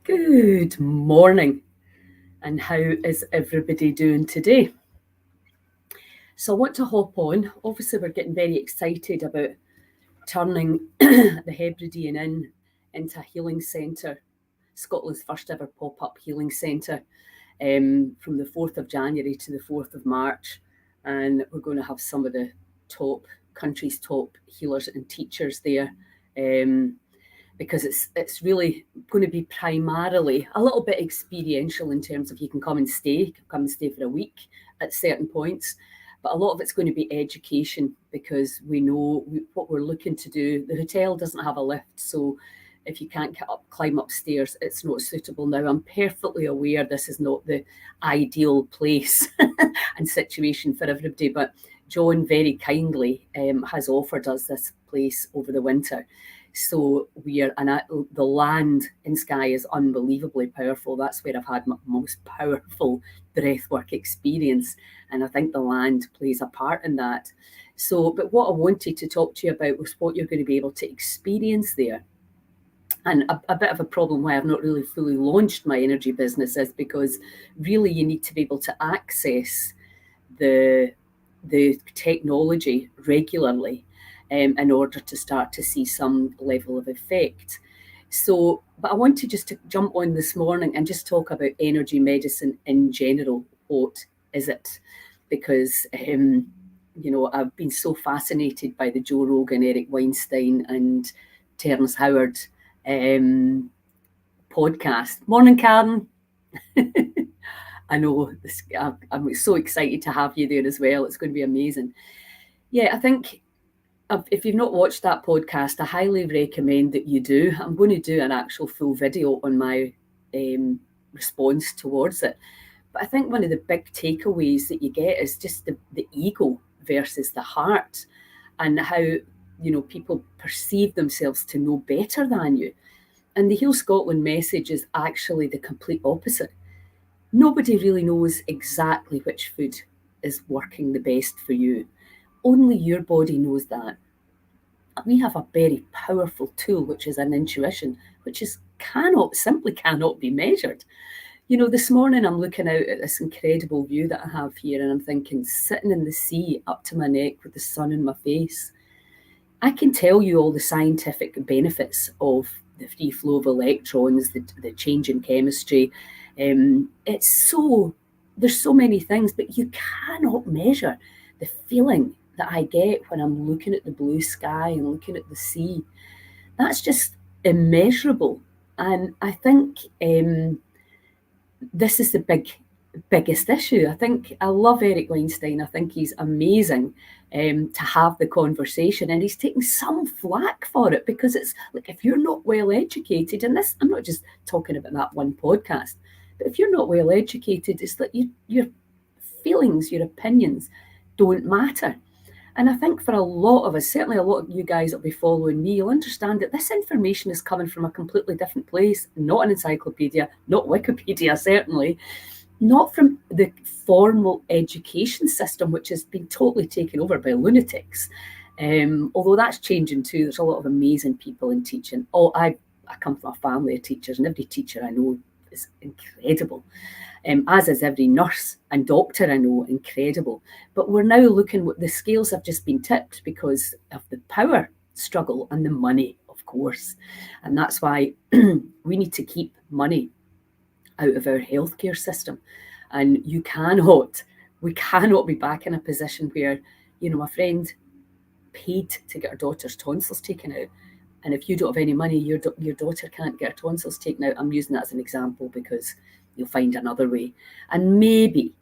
Good morning, and how is everybody doing today? So I want to hop on. Obviously, we're getting very excited about turning the Hebridean Inn into a healing centre, Scotland's first ever pop-up healing centre, from the 4th of January to the 4th of March. And we're going to have some of the country's top healers and teachers there. Because it's really going to be primarily a little bit experiential in terms of you can come and stay for a week at certain points, but a lot of it's going to be education, because we know what we're looking to do. The hotel doesn't have a lift, so if you can't climb upstairs, it's not suitable. Now, I'm perfectly aware this is not the ideal place and situation for everybody, but John very kindly has offered us this place over the winter. So the land in Skye is unbelievably powerful. That's where I've had my most powerful breathwork experience. And I think the land plays a part in that. So, but what I wanted to talk to you about was what you're going to be able to experience there. And a bit of a problem why I've not really fully launched my energy business is because really you need to be able to access the technology regularly in order to start to see some level of effect. So, but I want to just to jump on this morning and just talk about energy medicine in general. What is it? Because, I've been so fascinated by the Joe Rogan, Eric Weinstein and Terence Howard podcast. Morning, Karen. I know I'm so excited to have you there as well. It's going to be amazing. Yeah, I think if you've not watched that podcast, I highly recommend that you do. I'm going to do an actual full video on my response towards it. But I think one of the big takeaways that you get is just the ego versus the heart, and how, people perceive themselves to know better than you. And the Heal Scotland message is actually the complete opposite. Nobody really knows exactly which food is working the best for you. Only your body knows that. We have a very powerful tool, which is an intuition, which simply cannot be measured. This morning I'm looking out at this incredible view that I have here, and I'm thinking, sitting in the sea up to my neck with the sun in my face, I can tell you all the scientific benefits of the free flow of electrons, the change in chemistry. There's so many things, but you cannot measure the feeling that I get when I'm looking at the blue sky and looking at the sea. That's just immeasurable. And I think this is the biggest issue. I love Eric Weinstein. I think he's amazing to have the conversation, and he's taking some flack for it, because it's like, if you're not well educated, and this, I'm not just talking about that one podcast, but if you're not well educated, it's that your feelings, your opinions don't matter. And I think for a lot of us, certainly a lot of you guys that will be following me, you'll understand that this information is coming from a completely different place, not an encyclopedia, not Wikipedia, certainly, not from the formal education system, which has been totally taken over by lunatics. Although that's changing too. There's a lot of amazing people in teaching. I come from a family of teachers, and every teacher I know is incredible. As is every nurse and doctor I know, incredible. But we're now looking, the scales have just been tipped because of the power struggle and the money, of course. And that's why we need to keep money out of our healthcare system. And we cannot be back in a position where, my friend paid to get her daughter's tonsils taken out. And if you don't have any money, your daughter can't get her tonsils taken out. I'm using that as an example because you'll find another way. And maybe,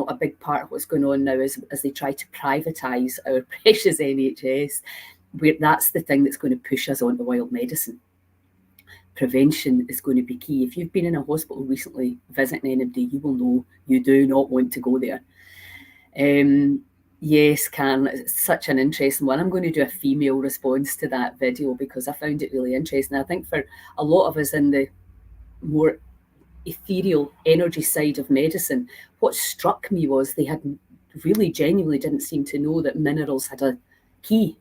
a big part of what's going on now is as they try to privatise our precious NHS, that's the thing that's going to push us onto wild medicine. Prevention is going to be key. If you've been in a hospital recently visiting anybody, you will know you do not want to go there. Yes, Karen, it's such an interesting one. I'm going to do a female response to that video because I found it really interesting. I think for a lot of us in the more ethereal energy side of medicine, what struck me was they had really genuinely didn't seem to know that minerals had a key.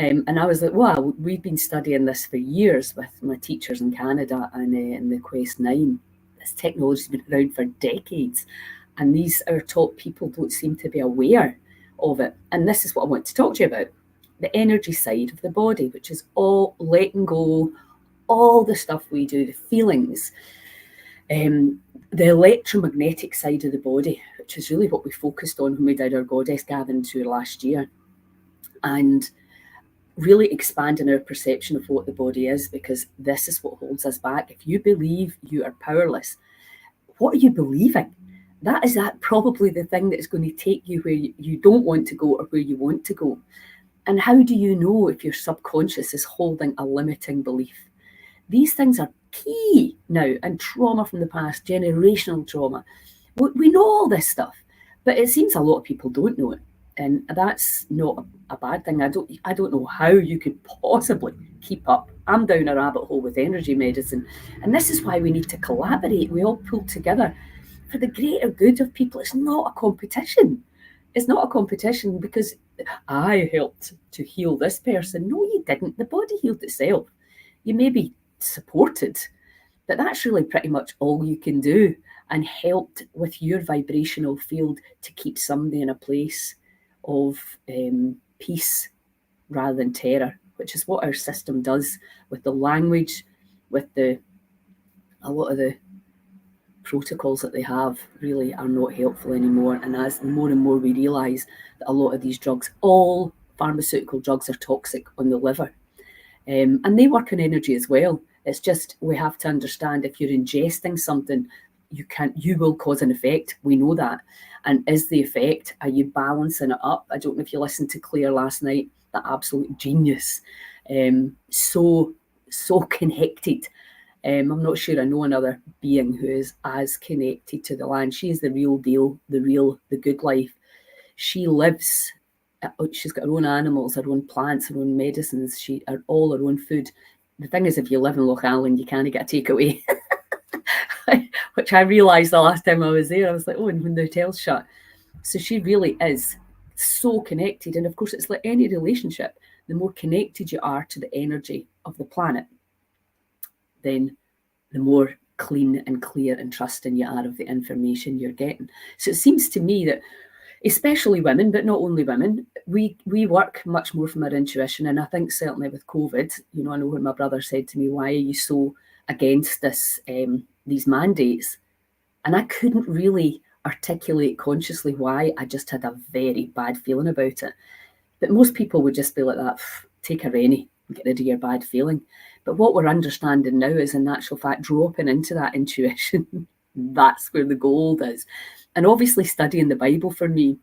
And I was like, wow, we've been studying this for years with my teachers in Canada and in the Quest 9. This technology's been around for decades. And our top people don't seem to be aware of it. And this is what I want to talk to you about. The energy side of the body, which is all letting go, all the stuff we do, the feelings, the electromagnetic side of the body, which is really what we focused on when we did our goddess gathering tour last year. And really expanding our perception of what the body is, because this is what holds us back. If you believe you are powerless, what are you believing? That is probably the thing that is going to take you where you don't want to go or where you want to go. And how do you know if your subconscious is holding a limiting belief? These things are key now, and trauma from the past, generational trauma. We know all this stuff, but it seems a lot of people don't know it. And that's not a bad thing. I don't know how you could possibly keep up. I'm down a rabbit hole with energy medicine. And this is why we need to collaborate. We all pull together for the greater good of people. It's not a competition. It's not a competition because I helped to heal this person. No, you didn't. The body healed itself. You may be supported, but that's really pretty much all you can do, and helped with your vibrational field to keep somebody in a place of peace rather than terror, which is what our system does with the language, with a lot of the protocols that they have really are not helpful anymore. And as the more and more we realise that a lot of these drugs, all pharmaceutical drugs, are toxic on the liver, and they work on energy as well. It's just we have to understand if you're ingesting something, you will cause an effect. We know that. And is the effect, are you balancing it up? I don't know if you listened to Claire last night, that absolute genius. So connected. I'm not sure I know another being who is as connected to the land. She is the real deal, the good life. She lives, she's got her own animals, her own plants, her own medicines, all her own food. The thing is, if you live in Loch Allen, you can't get a takeaway. Which I realised the last time I was there. I was like, oh, and when the hotel's shut. So she really is so connected. And of course, it's like any relationship. The more connected you are to the energy of the planet, then the more clean and clear and trusting you are of the information you're getting. So it seems to me that, especially women, but not only women, we work much more from our intuition. And I think certainly with COVID, I know when my brother said to me, why are you so against these mandates? And I couldn't really articulate consciously why. I just had a very bad feeling about it. But most people would just be like that, take a Rennie, get rid of your bad feeling. But what we're understanding now is, in actual fact, dropping into that intuition. That's where the gold is. And obviously studying the Bible for me,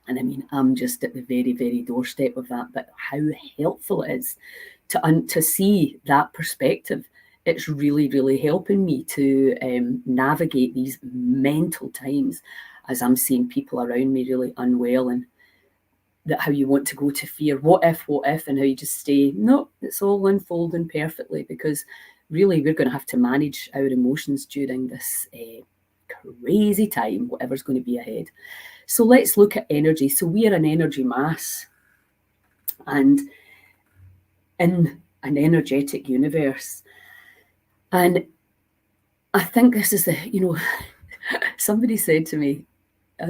and I mean, I'm just at the very, very doorstep of that, but how helpful it is to see that perspective. It's really, really helping me to navigate these mental times as I'm seeing people around me really unwell, and that how you want to go to fear, what if, and how you just stay, no, it's all unfolding perfectly, because really we're going to have to manage our emotions during this crazy time, whatever's going to be ahead. So let's look at energy. So we are an energy mass, and in an energetic universe. And I think this is somebody said to me,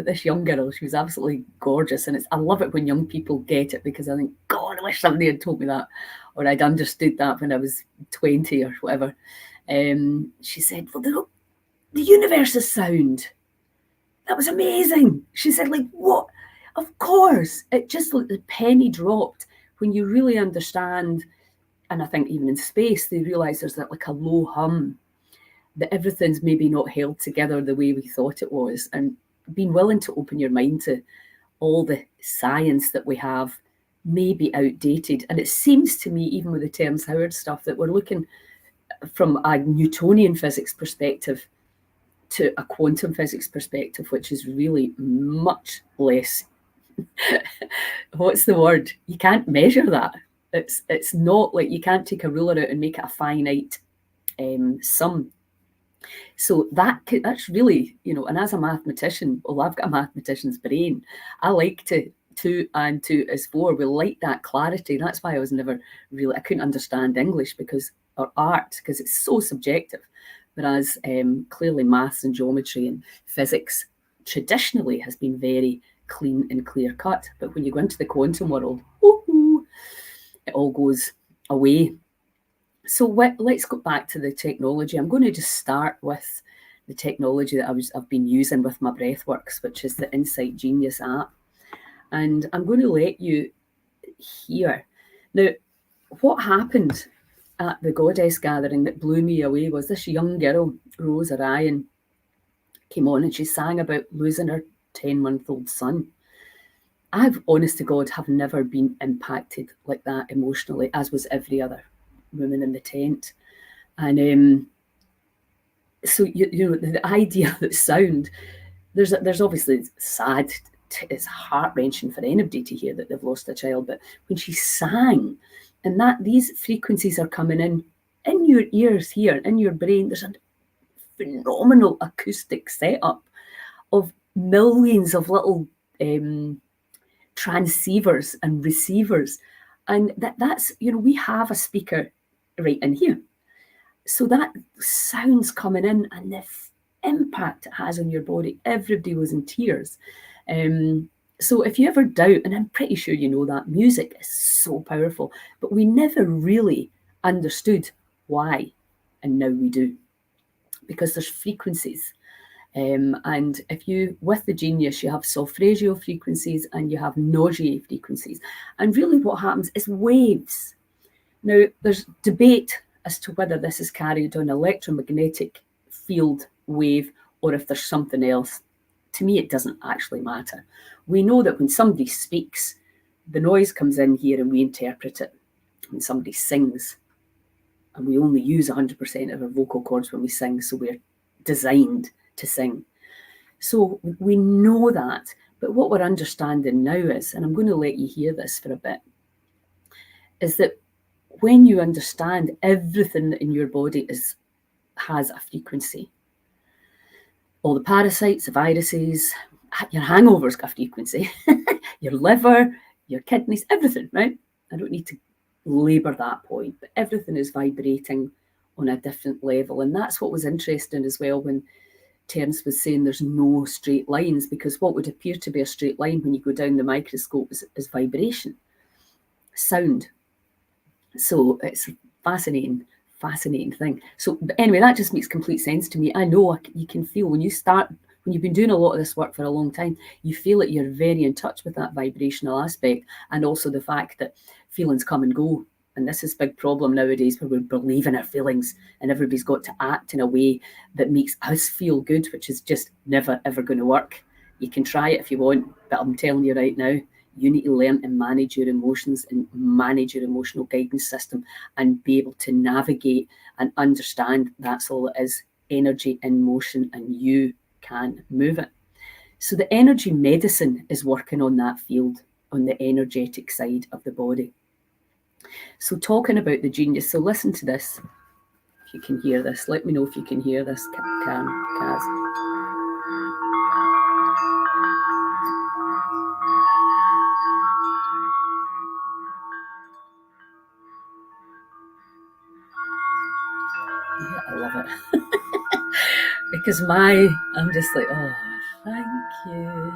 this young girl, she was absolutely gorgeous. And I love it when young people get it, because I think, God, I wish somebody had told me that, or I'd understood that when I was 20 or whatever. She said, well, the universe is sound. That was amazing. She said, like, what? Of course. It just like the penny dropped when you really understand. And I think even in space, they realise there's like a low hum, that everything's maybe not held together the way we thought it was. And being willing to open your mind to all the science that we have may be outdated. And it seems to me, even with the Terence Howard stuff, that we're looking from a Newtonian physics perspective to a quantum physics perspective, which is really much less, what's the word? You can't measure that. It's not like you can't take a ruler out and make it a finite sum. So that's really, and as a mathematician, well, I've got a mathematician's brain. I like to 2 and 2 is 4. We like that clarity. That's why I was never really, I couldn't understand English or art, because it's so subjective. Whereas clearly maths and geometry and physics traditionally has been very clean and clear cut. But when you go into the quantum world, it all goes away. So let's go back to the technology. I'm going to just start with the technology that I've been using with my breathworks, which is the Insight Genius app. And I'm going to let you hear. Now, what happened at the Goddess Gathering that blew me away was this young girl, Rose Ryan, came on and she sang about losing her 10-month-old son. I've, honest to God, have never been impacted like that emotionally, as was every other woman in the tent. And so, you know, the idea that sound, there's obviously sad, it's heart-wrenching for anybody to hear that they've lost a child, but when she sang, and that these frequencies are coming in your ears here, in your brain, there's a phenomenal acoustic setup of millions of little transceivers and receivers. And that's, you know, we have a speaker right in here. So that sound's coming in, and the impact it has on your body, everybody was in tears. So if you ever doubt, and I'm pretty sure you know that, music is so powerful, but we never really understood why, and now we do, because there's frequencies. And if you, with the Genius, you have solfeggio frequencies and you have nausea frequencies. And really what happens is waves. Now, there's debate as to whether this is carried on electromagnetic field wave or if there's something else. To me, it doesn't actually matter. We know that when somebody speaks, the noise comes in here and we interpret it. When somebody sings, and we only use 100% of our vocal cords when we sing, so we're designed to sing. So we know that, but what we're understanding now is, and I'm going to let you hear this for a bit, is that when you understand everything in your body has a frequency, all the parasites, the viruses, your hangovers got a frequency, your liver, your kidneys, everything, right? I don't need to labour that point, but everything is vibrating on a different level. And that's what was interesting as well when Terence was saying there's no straight lines, because what would appear to be a straight line when you go down the microscope is vibration, sound. So it's a fascinating thing. So anyway, that just makes complete sense to me. I know you can feel when you've been doing a lot of this work for a long time, you feel that you're very in touch with that vibrational aspect, and also the fact that feelings come and go. And this is a big problem nowadays, where we're believing our feelings and everybody's got to act in a way that makes us feel good, which is just never, ever going to work. You can try it if you want, but I'm telling you right now, you need to learn to manage your emotions and manage your emotional guidance system and be able to navigate and understand that's all it is, energy in motion, and you can move it. So the energy medicine is working on that field, on the energetic side of the body. So talking about the Genius, so listen to this. If you can hear this, let me know if you can hear this, Kaz. Yeah, I love it. Because I'm just like, oh, thank you.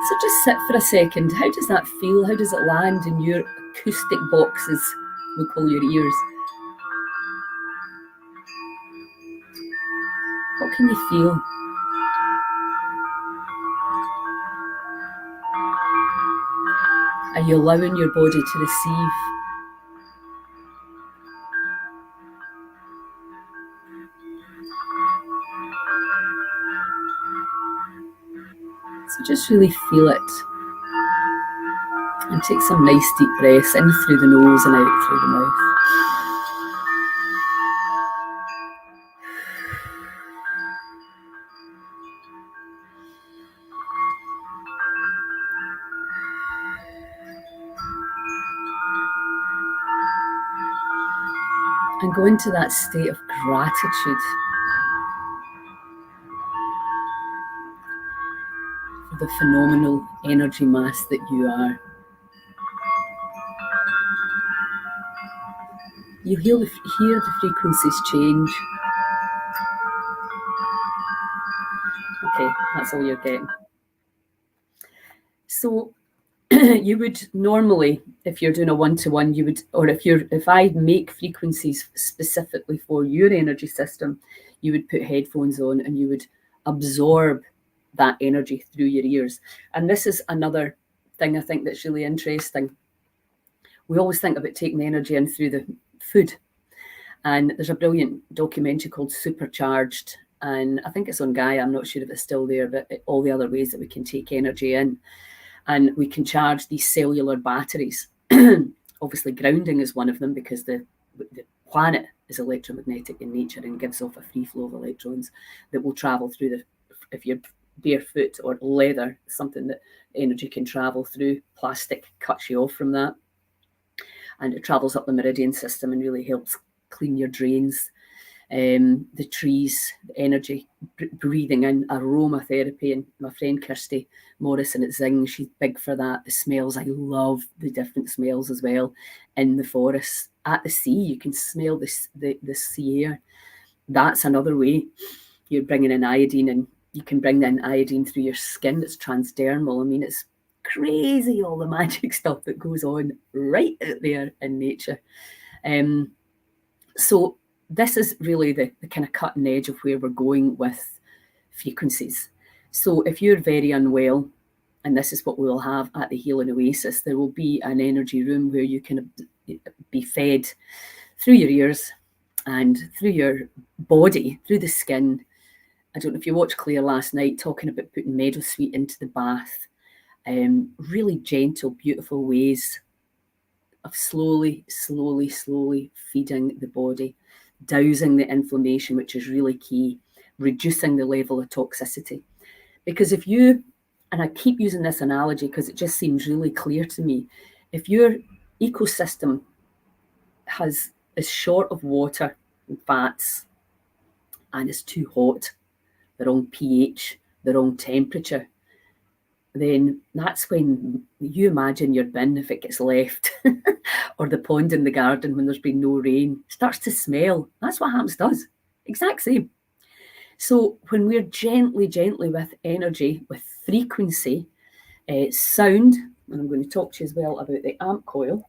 So just sit for a second. How does that feel? How does it land in your acoustic boxes, we call your ears? What can you feel? Are you allowing your body to receive? So just really feel it. And take some nice deep breaths in through the nose and out through the mouth. And go into that state of gratitude. the phenomenal energy mass that you are. You hear the frequencies change. Okay, that's all you're getting. So you would normally, if you're doing a one-to-one, you would, or if I make frequencies specifically for your energy system, you would put headphones on and you would absorb that energy through your ears. And this is another thing I think that's really interesting. We always think about taking the energy in through the food. And there's a brilliant documentary called Supercharged. And I think it's on Gaia. I'm not sure if it's still there, but all the other ways that we can take energy in. And we can charge these cellular batteries. Obviously, grounding is one of them because the planet is electromagnetic in nature and gives off a free flow of electrons that will travel through if you're barefoot or leather, something that energy can travel through. Plastic cuts you off from that. And it travels up the meridian system and really helps clean your drains. The trees, the energy, breathing in aromatherapy. And my friend Kirsty Morrison at Zing, she's big for that. The smells, I love the different smells as well. In the forests, at the sea, you can smell the sea air. That's another way. You're bringing in iodine, and you can bring in iodine through your skin. It's transdermal. I mean, it's crazy, all the magic stuff that goes on right out there in nature. So this is really the kind of cutting edge of where we're going with frequencies. So if you're very unwell, and this is what we will have at the Healing Oasis, there will be an energy room where you can be fed through your ears and through your body, through the skin. I don't know if you watched Claire last night talking about putting meadowsweet into the bath. Really gentle, beautiful ways of slowly feeding the body, dousing the inflammation, which is really key, reducing the level of toxicity. Because if you, and I keep using this analogy because it just seems really clear to me, if your ecosystem is short of water and fats and is too hot, the wrong pH, the wrong temperature, then that's when you imagine your bin, if it gets left, or the pond in the garden when there's been no rain, starts to smell. That's what happens to us. Exact same. So when we're gently with energy, with frequency, sound, and I'm going to talk to you as well about the amp coil,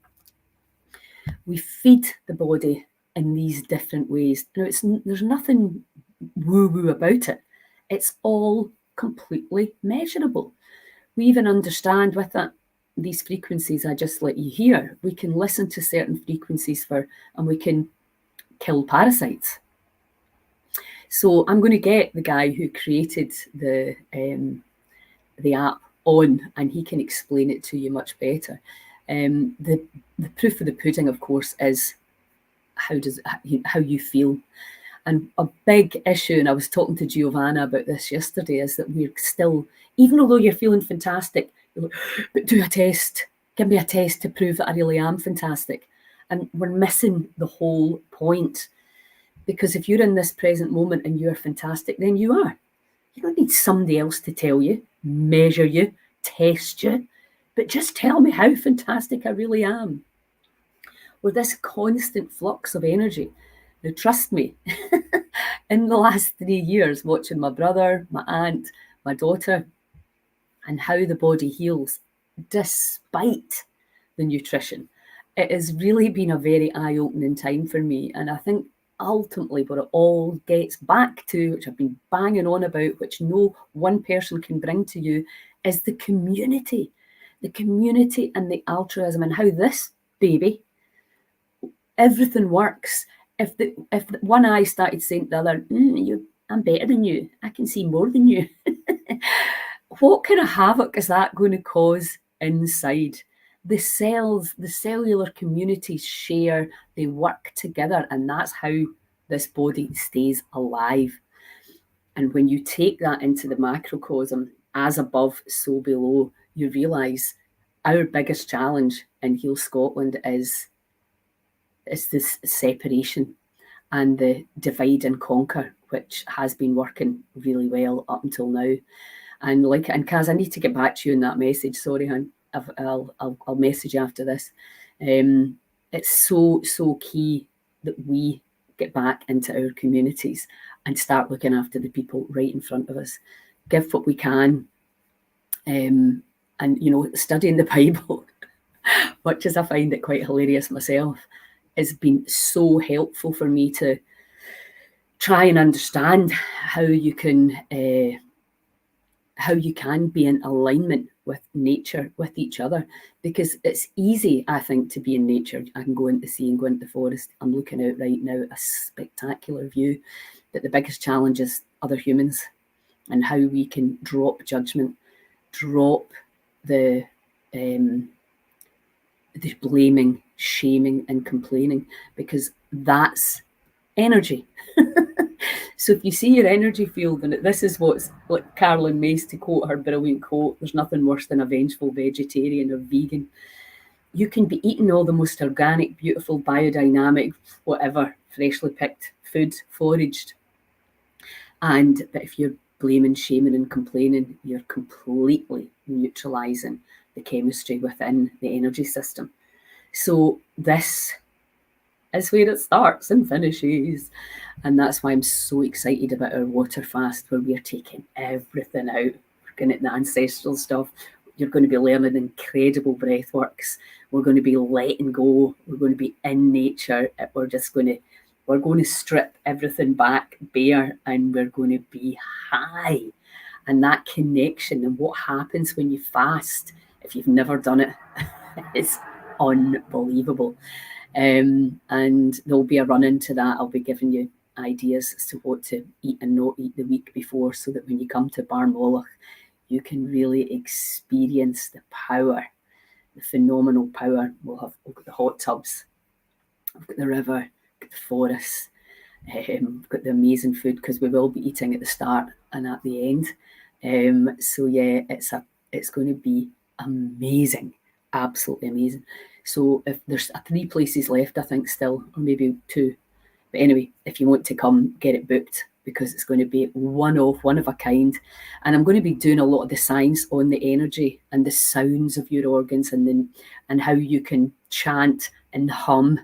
we feed the body in these different ways. Now, there's nothing woo-woo about it. It's all completely measurable. We even understand with that, these frequencies I just let you hear, we can listen to certain frequencies and we can kill parasites. So I'm going to get the guy who created the app on, and he can explain it to you much better. The proof of the pudding, of course, is how you feel. And a big issue, and I was talking to Giovanna about this yesterday, is that we're still, even although you're feeling fantastic, you're like, but do a test, give me a test to prove that I really am fantastic. And we're missing the whole point. Because if you're in this present moment and you're fantastic, then you are. You don't need somebody else to tell you, measure you, test you, but just tell me how fantastic I really am. With this constant flux of energy. Now, trust me, in the last 3 years, watching my brother, my aunt, my daughter, and how the body heals, despite the nutrition, it has really been a very eye-opening time for me. And I think ultimately what it all gets back to, which I've been banging on about, which no one person can bring to you, is the community and the altruism, and how this baby, everything works. If one eye started saying to the other, I'm better than you, I can see more than you, what kind of havoc is that going to cause inside? The cells, the cellular communities share, they work together, and that's how this body stays alive. And when you take that into the macrocosm, as above, so below, you realise our biggest challenge in Heal Scotland is this separation and the divide and conquer, which has been working really well up until now. And Kaz, I need to get back to you in that message. Sorry, hon. I'll message you after this. It's so key that we get back into our communities and start looking after the people right in front of us. Give what we can, and studying the Bible, much as I find it quite hilarious myself, has been so helpful for me to try and understand how you can be in alignment with nature, with each other, because it's easy, I think, to be in nature. I can go into the sea and go into the forest. I'm looking out right now, a spectacular view, but the biggest challenge is other humans and how we can drop judgment, drop the blaming, shaming, and complaining, because that's energy. So if you see your energy field, and this is what's like Carolyn Mace, to quote her brilliant quote, there's nothing worse than a vengeful vegetarian or vegan. You can be eating all the most organic, beautiful, biodynamic, whatever, freshly picked food, foraged. But if you're blaming, shaming, and complaining, you're completely neutralizing the chemistry within the energy system. So this is where it starts and finishes. And that's why I'm so excited about our water fast, where we're taking everything out. We're going at the ancestral stuff. You're going to be learning incredible breath works. We're going to be letting go. We're going to be in nature. We're going to strip everything back bare, and we're going to be high. And that connection and what happens when you fast, if you've never done it, is unbelievable. And there'll be a run into that. I'll be giving you ideas as to what to eat and not eat the week before, so that when you come to Bar Moloch, you can really experience the power, the phenomenal power. We've got the hot tubs, we've got the river, we've got the forest, we've got the amazing food, because we will be eating at the start and at the end. So yeah, it's going to be amazing, absolutely amazing. So if there's 3 places left, I think still, or maybe 2. But anyway, if you want to come, get it booked, because it's going to be one of a kind. And I'm going to be doing a lot of the science on the energy and the sounds of your organs, and how you can chant and hum.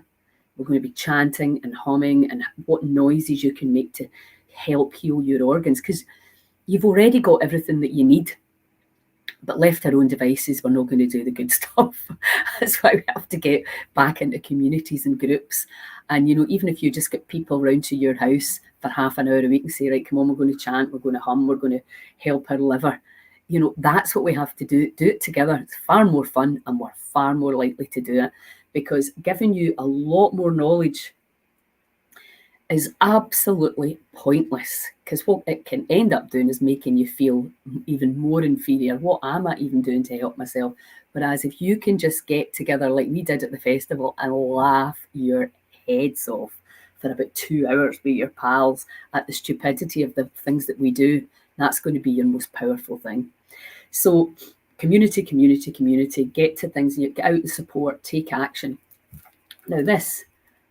We're going to be chanting and humming, and what noises you can make to help heal your organs, because you've already got everything that you need. But left our own devices, we're not going to do the good stuff. That's why we have to get back into communities and groups. And, even if you just get people around to your house for half an hour a week and say, right, come on, we're going to chant, we're going to hum, we're going to help our liver. That's what we have to do. Do it together. It's far more fun, and we're far more likely to do it, because giving you a lot more knowledge is absolutely pointless, because what it can end up doing is making you feel even more inferior. What am I even doing to help myself? Whereas if you can just get together like we did at the festival and laugh your heads off for about 2 hours with your pals at the stupidity of the things that we do, that's going to be your most powerful thing. So community, get to things, get out and support, take action. Now this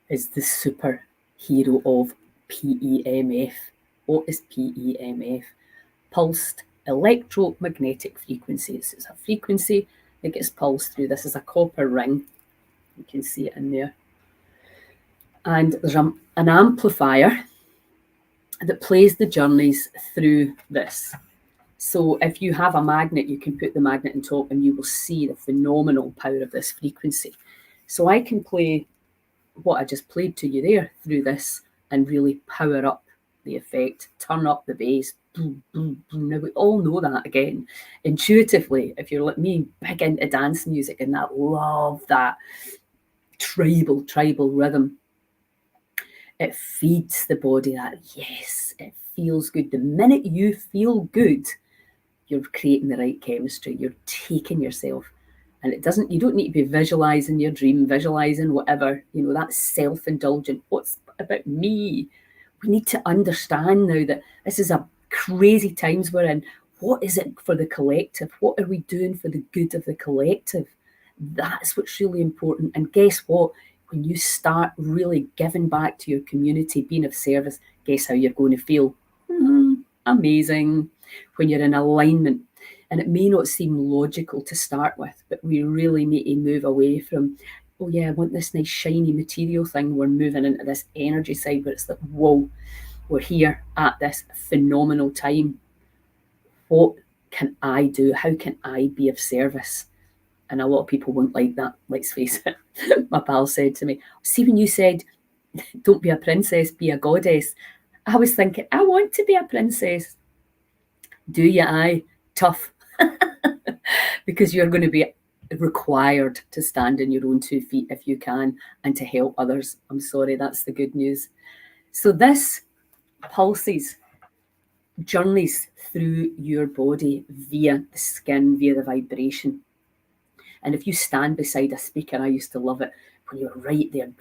is the super hero of PEMF. What is PEMF? Pulsed electromagnetic frequency. This is a frequency that gets pulsed through. This is a copper ring. You can see it in there. And there's an amplifier that plays the journeys through this. So if you have a magnet, you can put the magnet on top and you will see the phenomenal power of this frequency. So I can play what I just played to you there through this and really power up the effect, turn up the bass. Boom, boom, boom. Now we all know that, again, intuitively, if you're like me, big into dance music and that, love that tribal rhythm. It feeds the body that, yes, it feels good. The minute you feel good, you're creating the right chemistry. You're taking yourself. And you don't need to be visualizing your dream, visualizing whatever, that's self-indulgent. What's about me? We need to understand now that this is a crazy times we're in. What is it for the collective? What are we doing for the good of the collective? That's what's really important. And guess what? When you start really giving back to your community, being of service, guess how you're going to feel? Amazing. when you're in alignment. And it may not seem logical to start with, but we really need to move away from, oh yeah, I want this nice shiny material thing. We're moving into this energy side where it's like, whoa, we're here at this phenomenal time. What can I do? How can I be of service? And a lot of people won't like that, let's face it. My pal said to me, see, when you said, don't be a princess, be a goddess, I was thinking, I want to be a princess. Do you? Aye, tough. Because you're going to be required to stand on your own 2 feet if you can, and to help others. I'm sorry, that's the good news. So this pulses, journeys through your body via the skin, via the vibration. And if you stand beside a speaker, I used to love it when you're right there.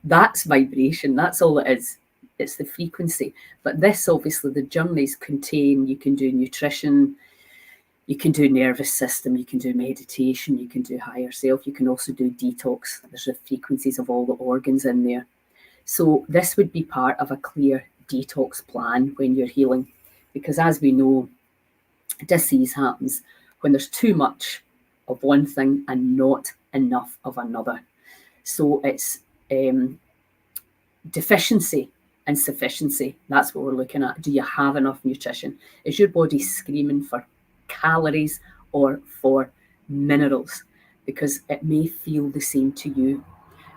That's vibration. That's all it is. It's the frequency. But this, obviously, the journeys contain, you can do nutrition, you can do nervous system, you can do meditation, you can do higher self, you can also do detox. There's the frequencies of all the organs in there. So this would be part of a clear detox plan when you're healing. Because as we know, disease happens when there's too much of one thing and not enough of another. So it's deficiency and sufficiency. That's what we're looking at. Do you have enough nutrition? Is your body screaming for calories or for minerals? Because it may feel the same to you.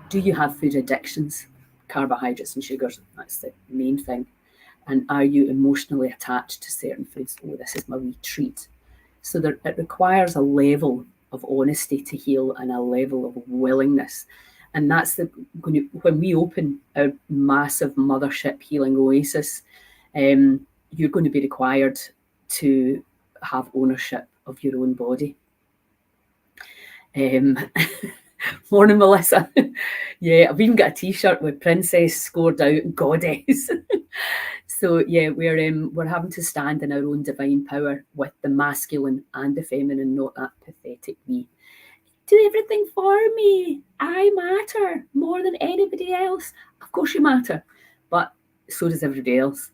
Do you have food addictions? Carbohydrates and sugars, that's the main thing. And are you emotionally attached to certain foods? Oh, this is my wee treat. So it requires a level of honesty to heal and a level of willingness. And that's when we open our massive mothership healing oasis, you're going to be required to have ownership of your own body. Morning, Melissa. Yeah, I've even got a T-shirt with Princess scored out, Goddess. So yeah, we're having to stand in our own divine power with the masculine and the feminine, not that pathetic me. Do everything for me. I matter more than anybody else. Of course you matter, but so does everybody else.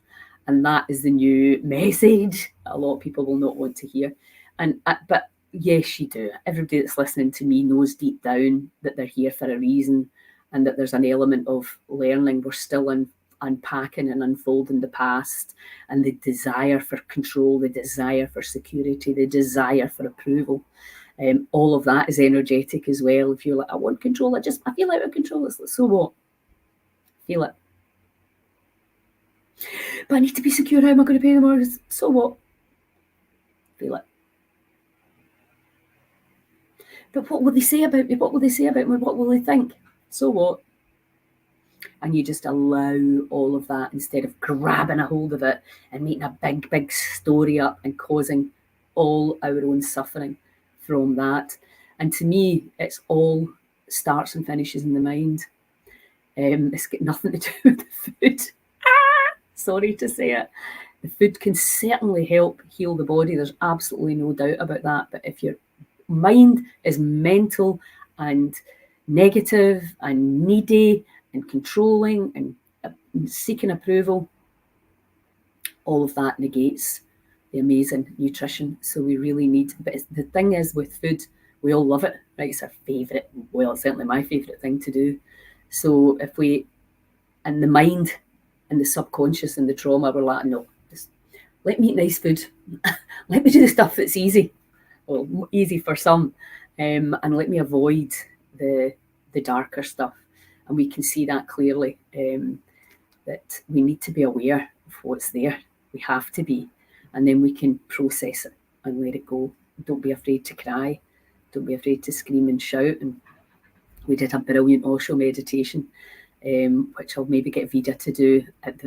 And that is the new message a lot of people will not want to hear. But yes, you do. Everybody that's listening to me knows deep down that they're here for a reason, and that there's an element of learning. We're still unpacking and unfolding the past, and the desire for control, the desire for security, the desire for approval. All of that is energetic as well. If you're like, I want control, I feel out of control. It's like, so what? Feel it. But I need to be secure. How am I going to pay the mortgage? So what? Feel it. But what will they say about me? What will they say about me? What will they think? So what? And you just allow all of that instead of grabbing a hold of it and making a big, big story up and causing all our own suffering from that. And to me, it's all starts and finishes in the mind. It's got nothing to do with the food. Sorry to say it. The food can certainly help heal the body. There's absolutely no doubt about that. But if your mind is mental and negative and needy and controlling and seeking approval, all of that negates the amazing nutrition. So we really need, but the thing is with food, we all love it, right? It's our favourite, well, it's certainly my favourite thing to do. So if we, and the mind and the subconscious and the trauma, we're like, no, just let me eat nice food. Let me do the stuff that's easy. Well, easy for some, and let me avoid the darker stuff. And we can see that clearly, that we need to be aware of what's there. We have to be, and then we can process it and let it go. Don't be afraid to cry. Don't be afraid to scream and shout. And we did a brilliant Osho meditation, which I'll maybe get Vida to do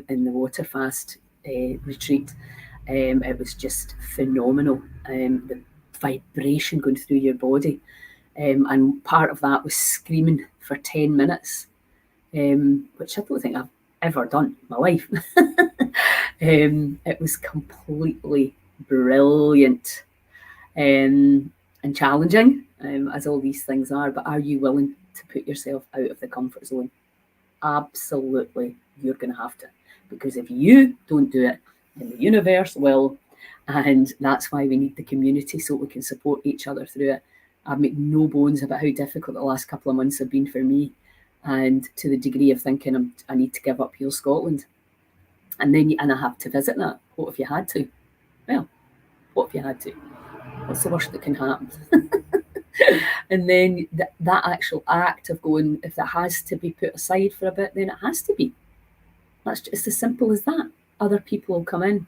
in the water fast retreat. It was just phenomenal. The vibration going through your body. And part of that was screaming for 10 minutes, which I don't think I've ever done in my life. It was completely brilliant and challenging, as all these things are. But are you willing to put yourself out of the comfort zone? Absolutely, you're going to have to. Because if you don't do it, and the universe will. And that's why we need the community, so we can support each other through it. I've made no bones about how difficult the last couple of months have been for me, and to the degree of thinking I need to give up Heal Scotland. And I have to visit that. What if you had to? Well, what if you had to? What's the worst that can happen? And then that actual act of going, if that has to be put aside for a bit, then it has to be. That's just as simple as that. Other people will come in.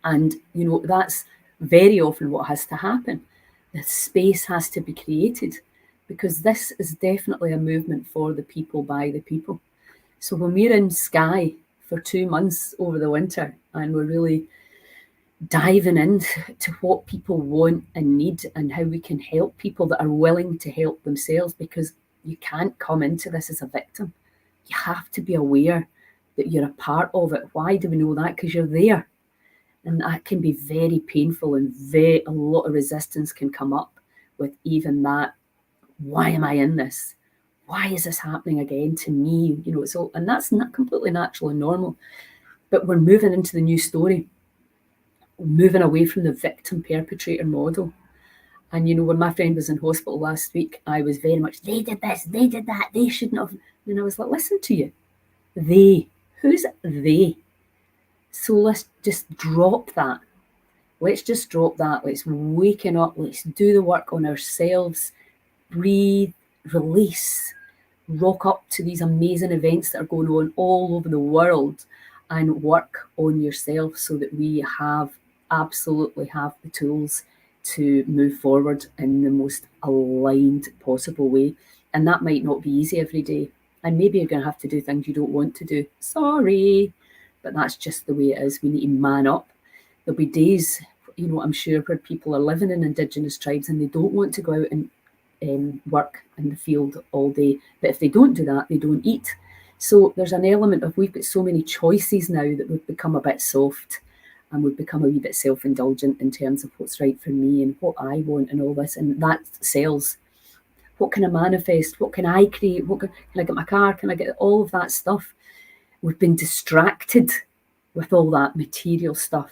And, that's very often what has to happen. The space has to be created, because this is definitely a movement for the people, by the people. So when we're in Skye for 2 months over the winter, and we're really diving into what people want and need, and how we can help people that are willing to help themselves, because you can't come into this as a victim. You have to be aware that you're a part of it. Why do we know that? Because you're there. And that can be very painful, and a lot of resistance can come up with even that. Why am I in this? Why is this happening again to me? It's all, and that's not completely natural and normal. But we're moving into the new story, moving away from the victim perpetrator model. And when my friend was in hospital last week, I was very much, they did this, they did that, they shouldn't have. And I was like, listen to you. They. Who's they? So let's just drop that. Let's just drop that. Let's waken up. Let's do the work on ourselves. Breathe, release, rock up to these amazing events that are going on all over the world, and work on yourself, so that we absolutely have the tools to move forward in the most aligned possible way. And that might not be easy every day. And maybe you're going to have to do things you don't want to do. Sorry. But that's just the way it is. We need to man up. There'll be days, I'm sure, where people are living in Indigenous tribes and they don't want to go out and work in the field all day. But if they don't do that, they don't eat. So there's an element of, we've got so many choices now that we've become a bit soft, and we've become a wee bit self-indulgent in terms of what's right for me and what I want and all this. And that sells. What can I manifest? What can I create? Can I get my car? Can I get all of that stuff? We've been distracted with all that material stuff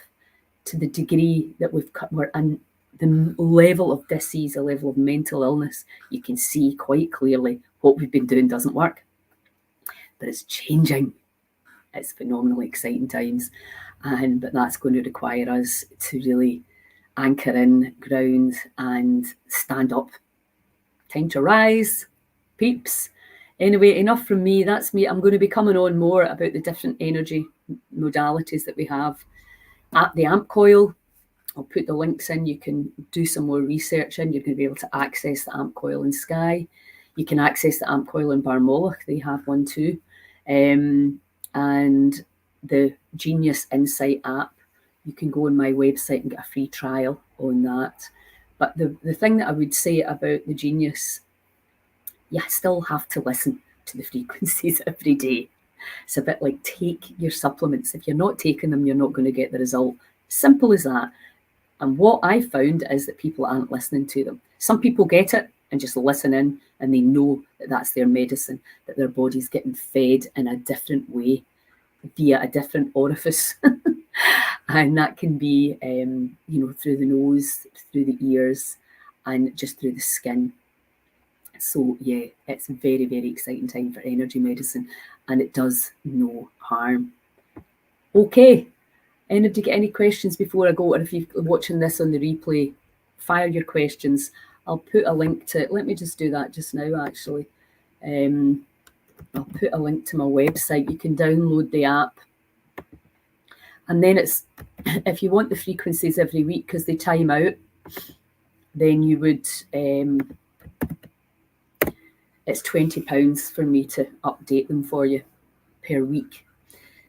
to the degree that we're in the level of disease, a level of mental illness. You can see quite clearly what we've been doing doesn't work. But it's changing. It's phenomenally exciting times. But that's going to require us to really anchor in, ground, and stand up. Time to rise, peeps. Anyway, enough from me. That's me. I'm going to be coming on more about the different energy modalities that we have. At the AMP coil, I'll put the links in. You can do some more research in. You're going to be able to access the AMP coil in Skye. You can access the AMP coil in Barmolach. They have one too. And the Genius Insight app, you can go on my website and get a free trial on that. But the thing that I would say about the Genius, you still have to listen to the frequencies every day. It's a bit like take your supplements. If you're not taking them, you're not going to get the result. Simple as that. And what I found is that people aren't listening to them. Some people get it and just listen in, and they know that that's their medicine, that their body's getting fed in a different way via a different orifice. And that can be, through the nose, through the ears, and just through the skin. So, yeah, it's a very, very exciting time for energy medicine, and it does no harm. Okay. Anybody get any questions before I go? Or if you're watching this on the replay, fire your questions. I'll put a link to it. Let me just do that just now, actually. I'll put a link to my website. You can download the app. And then if you want the frequencies every week, because they time out, then you would, it's £20 for me to update them for you per week.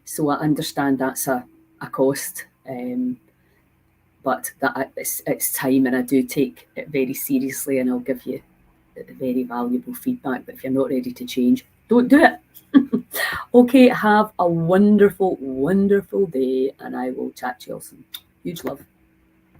So I understand that's a cost, but that it's time, and I do take it very seriously, and I'll give you very valuable feedback. But if you're not ready to change, don't do it. Okay, have a wonderful, wonderful day, and I will chat to you all soon. Huge love.